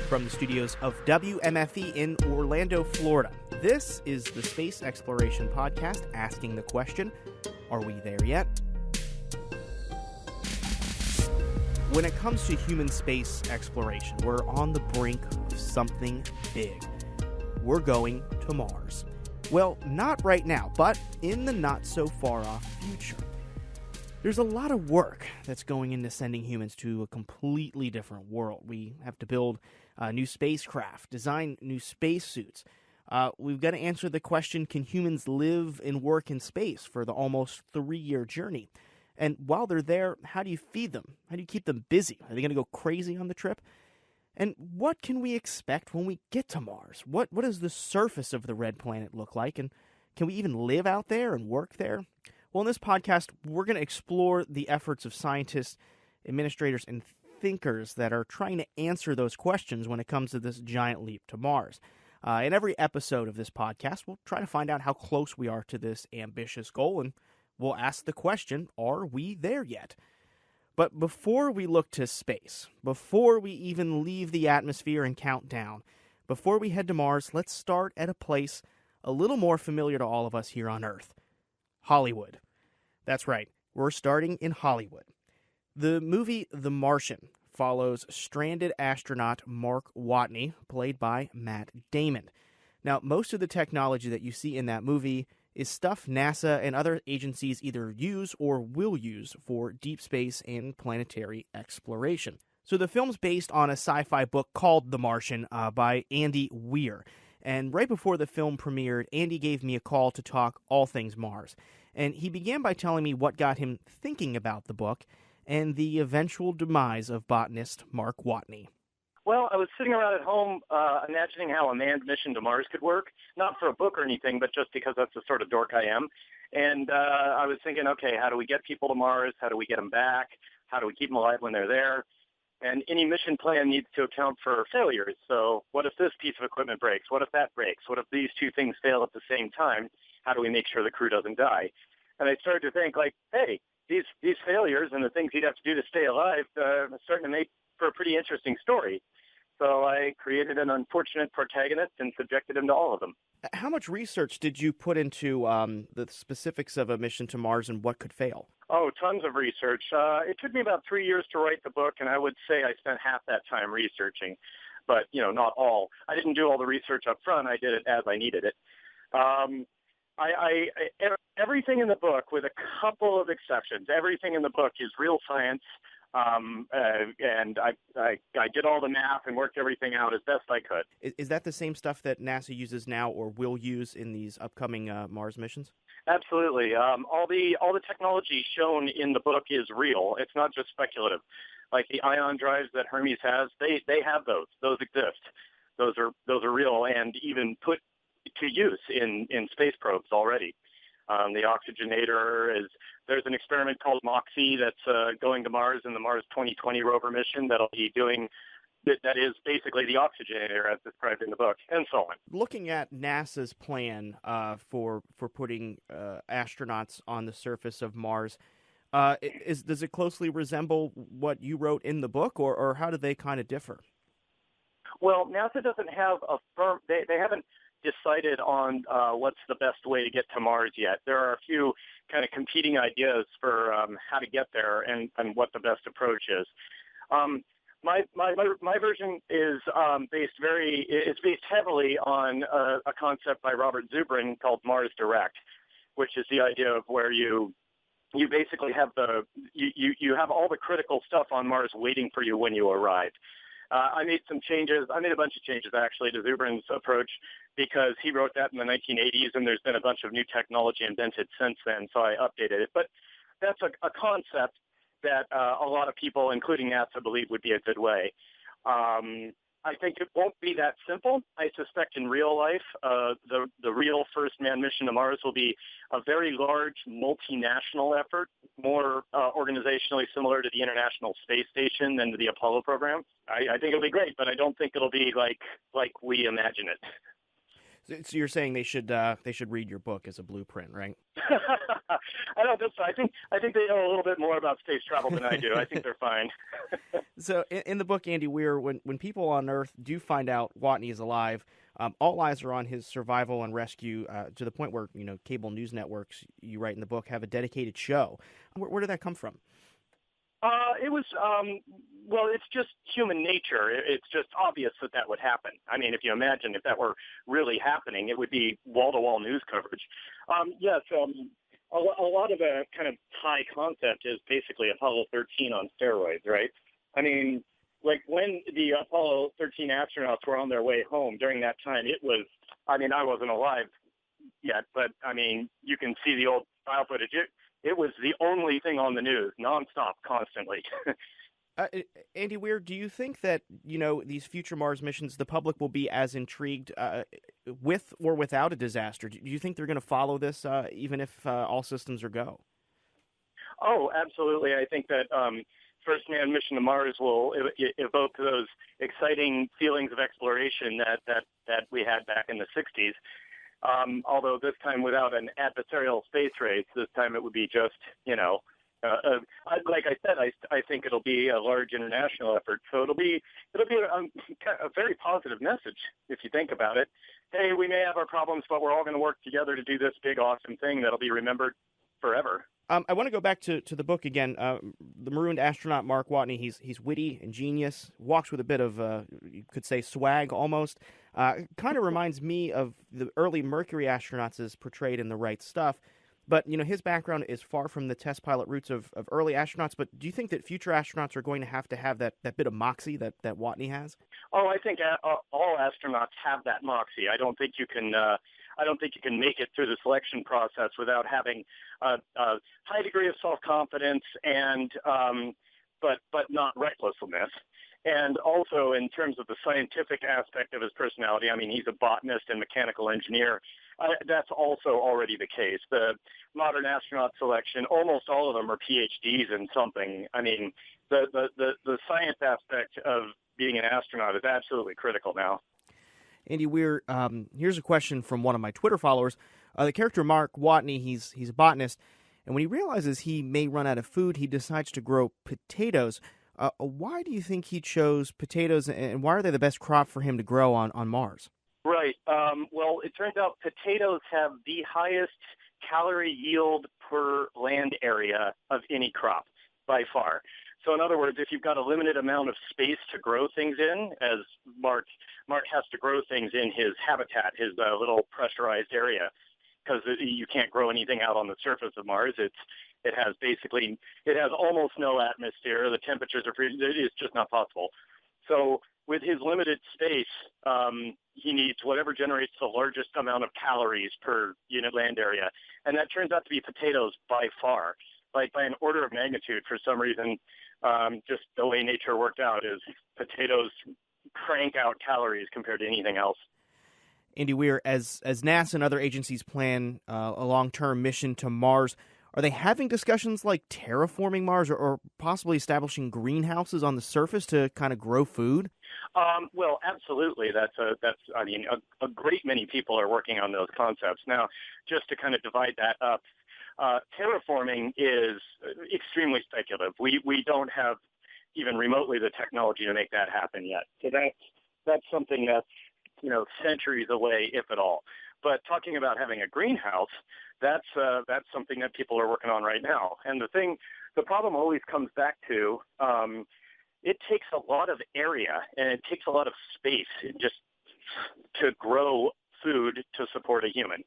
from the studios of WMFE in Orlando, Florida. This is the Space Exploration Podcast, asking the question, are we there yet? When it comes to human space exploration, we're on the brink of something big. We're going to Mars. Well, not right now, but in the not-so-far-off future. There's a lot of work that's going into sending humans to a completely different world. We have to build new spacecraft, design new spacesuits. We've got to answer the question, can humans live and work in space for the almost 3-year journey? And while they're there, how do you feed them? How do you keep them busy? Are they going to go crazy on the trip? And what can we expect when we get to Mars? What does the surface of the red planet look like? And can we even live out there and work there? Well, in this podcast, we're going to explore the efforts of scientists, administrators, and thinkers that are trying to answer those questions when it comes to this giant leap to Mars. In every episode of this podcast, we'll try to find out how close we are to this ambitious goal, and we'll ask the question, are we there yet? But before we look to space, before we even leave the atmosphere and count down, before we head to Mars, let's start at a place a little more familiar to all of us here on Earth. Hollywood. That's right, we're starting in Hollywood. The movie The Martian follows stranded astronaut Mark Watney, played by Matt Damon. Now, most of the technology that you see in that movie is stuff NASA and other agencies either use or will use for deep space and planetary exploration. So the film's based on a sci-fi book called The Martian by Andy Weir. And right before the film premiered, Andy gave me a call to talk all things Mars. And he began by telling me what got him thinking about the book and the eventual demise of botanist Mark Watney. Well, I was sitting around at home imagining how a manned mission to Mars could work, not for a book or anything, but just because that's the sort of dork I am. And I was thinking, okay, how do we get people to Mars? How do we get them back? How do we keep them alive when they're there? And any mission plan needs to account for failures. So what if this piece of equipment breaks? What if that breaks? What if these two things fail at the same time? How do we make sure the crew doesn't die? And I started to think, like, hey, these failures and the things you'd have to do to stay alive are starting to make for a pretty interesting story. So I created an unfortunate protagonist and subjected him to all of them. How much research did you put into the specifics of a mission to Mars and what could fail? Oh, tons of research. It took me about 3 years to write the book, and I would say I spent half that time researching. But, not all. I didn't do all the research up front. I did it as I needed it. Everything in the book, with a couple of exceptions, everything in the book is real science. And I did all the math and worked everything out as best I could. Is that the same stuff that NASA uses now or will use in these upcoming Mars missions? Absolutely. All the technology shown in the book is real. It's not just speculative. Like the ion drives that Hermes has, they have those. Those exist. Those are real and even put to use in space probes already. The oxygenator there's an experiment called MOXIE that's going to Mars in the Mars 2020 rover mission that'll be doing, that is basically the oxygenator as described in the book, and so on. Looking at NASA's plan for putting astronauts on the surface of Mars, does it closely resemble what you wrote in the book, or how do they kind of differ? Well, NASA doesn't have a firm, they haven't decided on what's the best way to get to Mars yet. There are a few kind of competing ideas for how to get there and what the best approach is. My version is based heavily on a concept by Robert Zubrin called Mars Direct, which is the idea of where you basically have you have all the critical stuff on Mars waiting for you when you arrive. I made some changes. I made a bunch of changes, actually, to Zubrin's approach because he wrote that in the 1980s, and there's been a bunch of new technology invented since then, so I updated it. But that's a concept that a lot of people, including NASA, believe would be a good way. I think it won't be that simple. I suspect in real life, the real first manned mission to Mars will be a very large multinational effort, more organizationally similar to the International Space Station than to the Apollo program. I think it'll be great, but I don't think it'll be like we imagine it. So you're saying they should read your book as a blueprint, right? I don't think so. I think they know a little bit more about space travel than I do. I think they're fine. So in the book, Andy Weir, when people on Earth do find out Watney is alive, all eyes are on his survival and rescue to the point where cable news networks, you write in the book, have a dedicated show. Where did that come from? It was, well, it's just human nature. It's just obvious that would happen. I mean, if you imagine if that were really happening, it would be wall-to-wall news coverage. Yes, a lot of the kind of high concept is basically Apollo 13 on steroids, right? I mean, like when the Apollo 13 astronauts were on their way home during that time, it was, I mean, I wasn't alive yet, but I mean, you can see the old file footage. It was the only thing on the news, nonstop, constantly. Andy Weir, do you think that, these future Mars missions, the public will be as intrigued with or without a disaster? Do you think they're going to follow this even if all systems are go? Oh, absolutely. I think that first manned mission to Mars will evoke those exciting feelings of exploration that we had back in the 60s. Although this time without an adversarial space race, this time it would be just, like I said, I think it'll be a large international effort. So it'll be a very positive message if you think about it. Hey, we may have our problems, but we're all going to work together to do this big, awesome thing that'll be remembered forever. I want to go back to the book again. The marooned astronaut Mark Watney, he's witty, ingenious, walks with a bit of, you could say, swag almost. Kind of reminds me of the early Mercury astronauts as portrayed in The Right Stuff. But, his background is far from the test pilot roots of early astronauts. But do you think that future astronauts are going to have that bit of moxie that Watney has? Oh, I think all astronauts have that moxie. I don't think you can make it through the selection process without having a high degree of self-confidence and but not recklessness. And also in terms of the scientific aspect of his personality, I mean, he's a botanist and mechanical engineer. That's also already the case. The modern astronaut selection, almost all of them are PhDs in something. I mean, the science aspect of being an astronaut is absolutely critical now. Andy Weir, here's a question from one of my Twitter followers. The character Mark Watney, he's a botanist, and when he realizes he may run out of food, he decides to grow potatoes. Why do you think he chose potatoes, and why are they the best crop for him to grow on Mars? Right. Well, it turns out potatoes have the highest calorie yield per land area of any crop by far. So in other words, if you've got a limited amount of space to grow things in, as Mark has to grow things in his habitat, his little pressurized area, because you can't grow anything out on the surface of Mars. It has almost no atmosphere. The temperatures are it's just not possible. So with his limited space, he needs whatever generates the largest amount of calories per unit land area. And that turns out to be potatoes by far, by an order of magnitude. For some reason, just the way nature worked out is potatoes crank out calories compared to anything else. Andy Weir, as NASA and other agencies plan a long-term mission to Mars, are they having discussions like terraforming Mars or possibly establishing greenhouses on the surface to kind of grow food? Well, absolutely. A great many people are working on those concepts. Now, just to kind of divide that up, terraforming is extremely speculative. We don't have even remotely the technology to make that happen yet. So that's something that's centuries away, if at all. But talking about having a greenhouse, that's something that people are working on right now. And the problem always comes back to it takes a lot of area and it takes a lot of space just to grow food to support a human.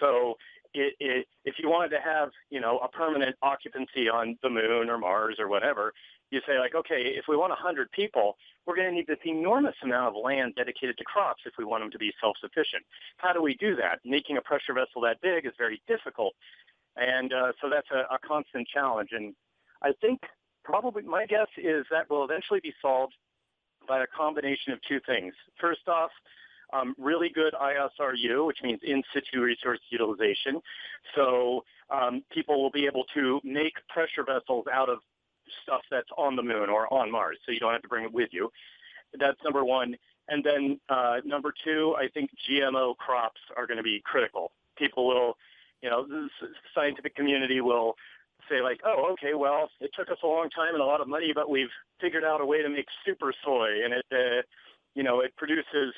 So if you wanted to have a permanent occupancy on the moon or Mars or whatever, you say like, okay, if we want 100 people, we're going to need this enormous amount of land dedicated to crops if we want them to be self-sufficient. How do we do that? Making a pressure vessel that big is very difficult. And so that's a constant challenge. And I think probably my guess is that will eventually be solved by a combination of two things. First off, really good ISRU, which means in situ resource utilization. So people will be able to make pressure vessels out of stuff that's on the moon or on Mars, so you don't have to bring it with you. That's number one. And then number two, I think GMO crops are going to be critical. People will, the scientific community will say like, oh, okay, well, it took us a long time and a lot of money, but we've figured out a way to make super soy, and it produces,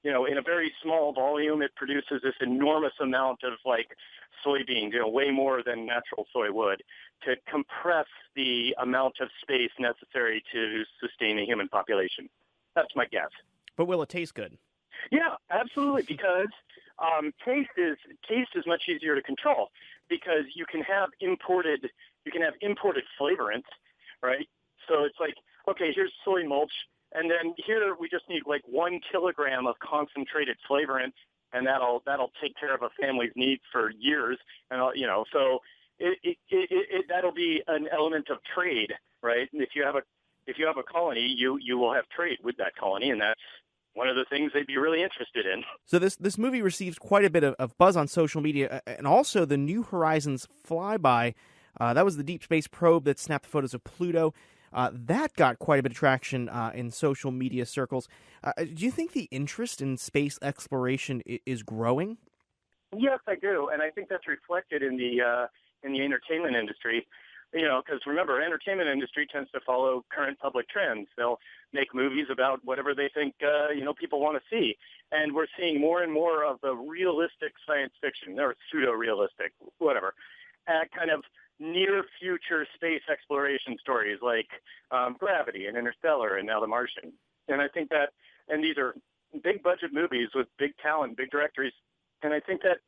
in a very small volume, it produces this enormous amount of like soybeans, way more than natural soy would, to compress the amount of space necessary to sustain a human population. That's my guess. But will it taste good? Yeah, absolutely, because taste is much easier to control because you can have imported flavorants, right? So it's like, okay, here's soy mulch, and then here we just need like 1 kilogram of concentrated flavorant, and that'll take care of a family's needs for years, and so that'll be an element of trade, right? And if you have a colony, you will have trade with that colony, and that's one of the things they'd be really interested in. So this movie received quite a bit of buzz on social media, and also the New Horizons flyby. That was the deep space probe that snapped photos of Pluto. That got quite a bit of traction in social media circles. Do you think the interest in space exploration is growing? Yes, I do, and I think that's reflected in the entertainment industry. Because remember, entertainment industry tends to follow current public trends. They'll make movies about whatever they think, people want to see. And we're seeing more and more of the realistic science fiction, or pseudo-realistic, whatever, kind of near-future space exploration stories like Gravity and Interstellar and now The Martian. And I think that, and these are big-budget movies with big talent, big directors, and I think that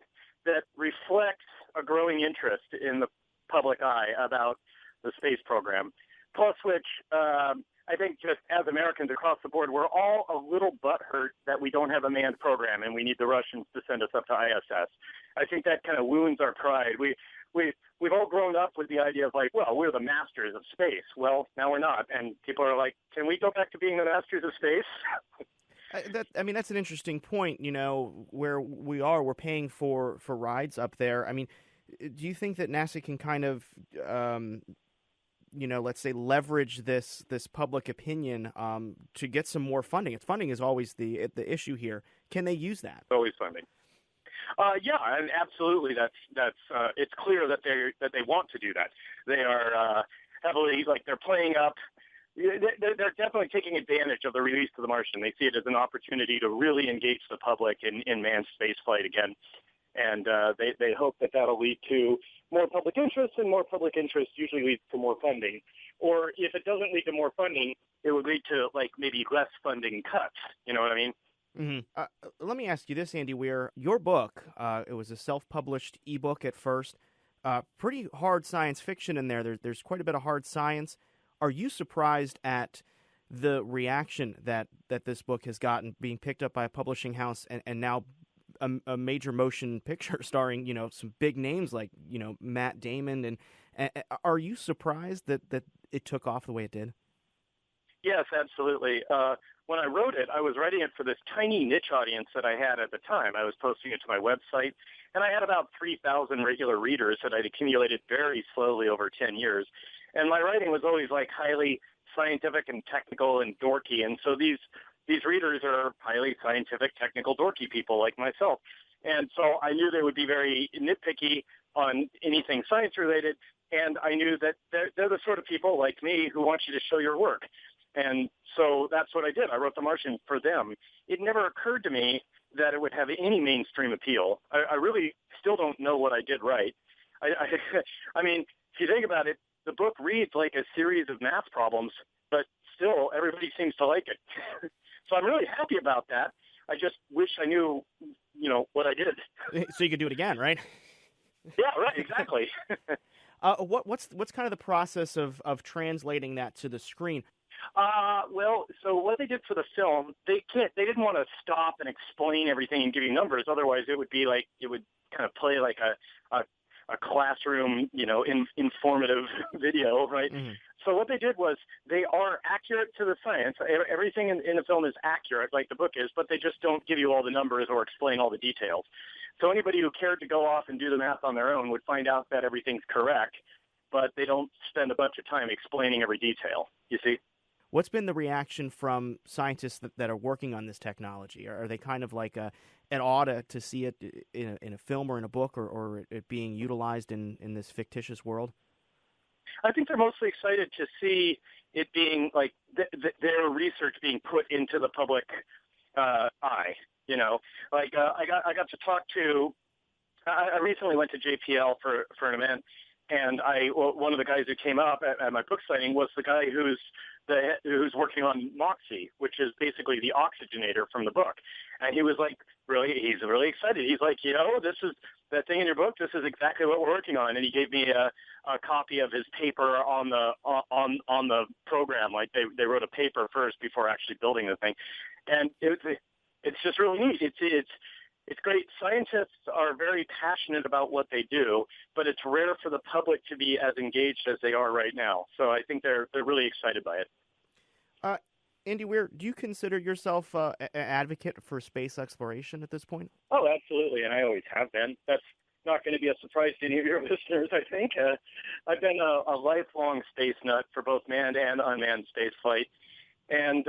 reflects a growing interest in the public eye about the space program. Plus which, I think just as Americans across the board, we're all a little butthurt that we don't have a manned program and we need the Russians to send us up to ISS. I think that kind of wounds our pride. We've all grown up with the idea of like, well, we're the masters of space. Well, now we're not. And people are like, can we go back to being the masters of space? That's an interesting point, where we're paying for rides up there. I mean, do you think that NASA can kind of, let's say leverage this public opinion to get some more funding? Funding is always the issue here. Can they use that? Always funding. Yeah, and absolutely. That's it's clear that they want to do that. They are heavily they're playing up. They're definitely taking advantage of the release of The Martian. They see it as an opportunity to really engage the public in manned spaceflight again. And they hope that that'll lead to more public interest, and more public interest usually leads to more funding. Or if it doesn't lead to more funding, it would lead to maybe less funding cuts. You know what I mean? Mm-hmm. Let me ask you this, Andy Weir. Your book, it was a self-published ebook at first. Pretty hard science fiction in there. There's quite a bit of hard science. Are you surprised at the reaction that this book has gotten, being picked up by a publishing house and now a major motion picture starring, some big names like, Matt Damon? And are you surprised that it took off the way it did? Yes, absolutely. When I wrote it, I was writing it for this tiny niche audience that I had at the time. I was posting it to my website, and I had about 3,000 regular readers that I'd accumulated very slowly over 10 years. And my writing was always highly scientific and technical and dorky. And so these readers are highly scientific, technical, dorky people like myself. And so I knew they would be very nitpicky on anything science-related, and I knew that they're the sort of people like me who want you to show your work. And so that's what I did. I wrote The Martian for them. It never occurred to me that it would have any mainstream appeal. I really still don't know what I did right. I mean, if you think about it, the book reads like a series of math problems, but still everybody seems to like it. So I'm really happy about that. I just wish I knew, what I did. So you could do it again, right? Yeah, right, exactly. What's kind of the process of translating that to the screen? Well, so what they did for the film, they didn't want to stop and explain everything and give you numbers. Otherwise, it would be it would kind of play like a classroom, informative video, right? Mm-hmm. So what they did was they are accurate to the science. Everything in the film is accurate, like the book is, but they just don't give you all the numbers or explain all the details. So anybody who cared to go off and do the math on their own would find out that everything's correct, but they don't spend a bunch of time explaining every detail, you see? What's been the reaction from scientists that are working on this technology? Are they kind of like an awe to see it in a film or in a book, or it being utilized in this fictitious world? I think they're mostly excited to see it being like their research being put into the public eye. You know, like I got to talk to. I recently went to JPL for an event, and one of the guys who came up at my book signing was the guy who's working on Moxie, which is basically the oxygenator from the book. And he was like, he's really excited. He's like, this is that thing in your book. This is exactly what we're working on. And he gave me a copy of his paper on the program. Like they wrote a paper first before actually building the thing. And it's just really neat. It's great. Scientists are very passionate about what they do, but it's rare for the public to be as engaged as they are right now. So I think they're really excited by it. Andy Weir, do you consider yourself an advocate for space exploration at this point? Oh, absolutely, and I always have been. That's not going to be a surprise to any of your listeners, I think. I've been a lifelong space nut for both manned and unmanned spaceflight. And,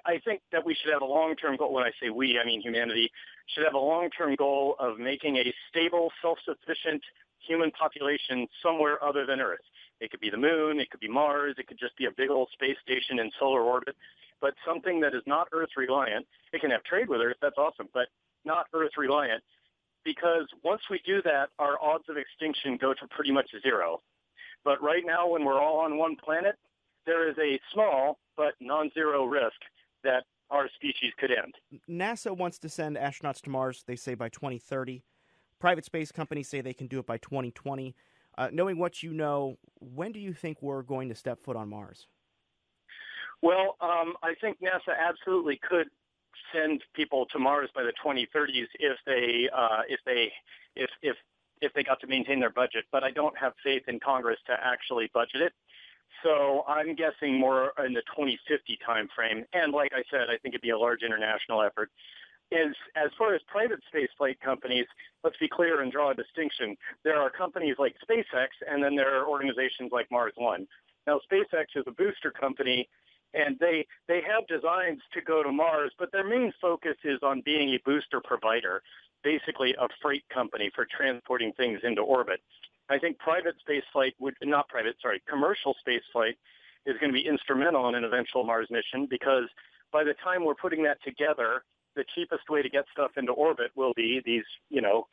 I think that we should have a long-term goal. When I say we, I mean humanity, should have a long-term goal of making a stable, self-sufficient human population somewhere other than Earth. It could be the moon, it could be Mars, it could just be a big old space station in solar orbit, but something that is not Earth-reliant. It can have trade with Earth, that's awesome, but not Earth-reliant, because once we do that, our odds of extinction go to pretty much zero. But right now, when we're all on one planet, there is a small but non-zero risk that our species could end. NASA wants to send astronauts to Mars, they say, by 2030. Private space companies say they can do it by 2020. Knowing what you know, when do you think we're going to step foot on Mars? Well, I think NASA absolutely could send people to Mars by the 2030s if they got to maintain their budget. But I don't have faith in Congress to actually budget it. So I'm guessing more in the 2050 timeframe. And like I said, I think it'd be a large international effort. As far as private spaceflight companies, let's be clear and draw a distinction. There are companies like SpaceX, and then there are organizations like Mars One. Now, SpaceX is a booster company, and they have designs to go to Mars, but their main focus is on being a booster provider, basically a freight company for transporting things into orbit. I think commercial spaceflight is going to be instrumental in an eventual Mars mission, because by the time we're putting that together, the cheapest way to get stuff into orbit will be these,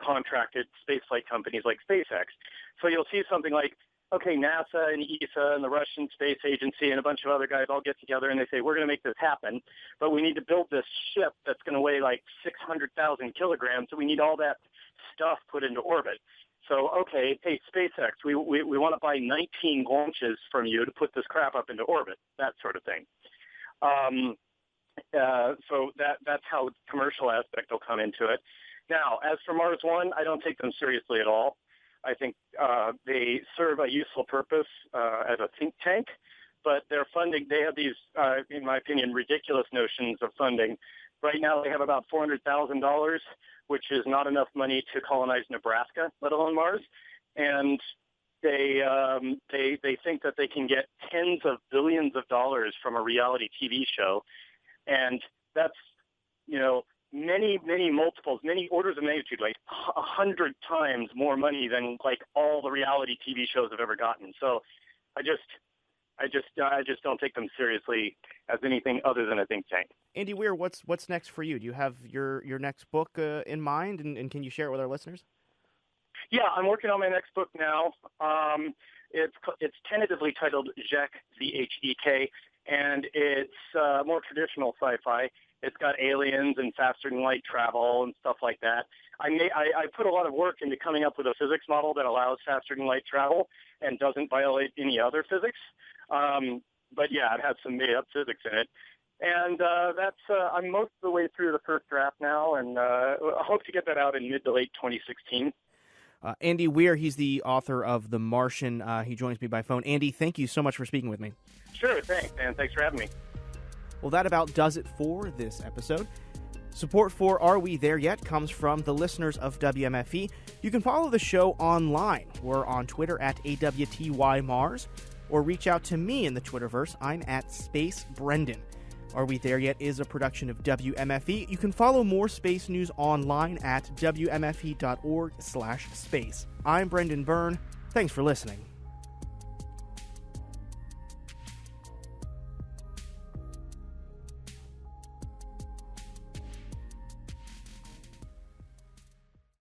contracted spaceflight companies like SpaceX. So you'll see something like, okay, NASA and ESA and the Russian Space Agency and a bunch of other guys all get together and they say, we're going to make this happen, but we need to build this ship that's going to weigh like 600,000 kilograms, so we need all that stuff put into orbit. So, okay, hey, SpaceX, we want to buy 19 launches from you to put this crap up into orbit, that sort of thing. So that's how the commercial aspect will come into it. Now, as for Mars One, I don't take them seriously at all. I think they serve a useful purpose as a think tank, but their funding, they have these, in my opinion, ridiculous notions of funding. Right now, they have about $400,000, which is not enough money to colonize Nebraska, let alone Mars. And they think that they can get tens of billions of dollars from a reality TV show. And that's, many, many multiples, many orders of magnitude, like 100 times more money than like all the reality TV shows have ever gotten. So I just don't take them seriously as anything other than a think tank. Andy Weir, what's next for you? Do you have your next book in mind, and can you share it with our listeners? Yeah, I'm working on my next book now. It's tentatively titled Zhek, Z-H-E-K, and it's more traditional sci-fi. It's got aliens and faster-than-light travel and stuff like that. I put a lot of work into coming up with a physics model that allows faster-than-light travel and doesn't violate any other physics. But yeah, it has some made-up physics in it. And I'm most of the way through the first draft now, and I hope to get that out in mid to late 2016. Andy Weir, he's the author of The Martian. He joins me by phone. Andy, thank you so much for speaking with me. Sure, thanks, man. Thanks for having me. Well, that about does it for this episode. Support for Are We There Yet comes from the listeners of WMFE. You can follow the show online. We're on Twitter at AWTYMars, or reach out to me in the Twitterverse. I'm at Space Brendan. Are We There Yet is a production of WMFE. You can follow more space news online at wmfe.org/space. I'm Brendan Byrne. Thanks for listening.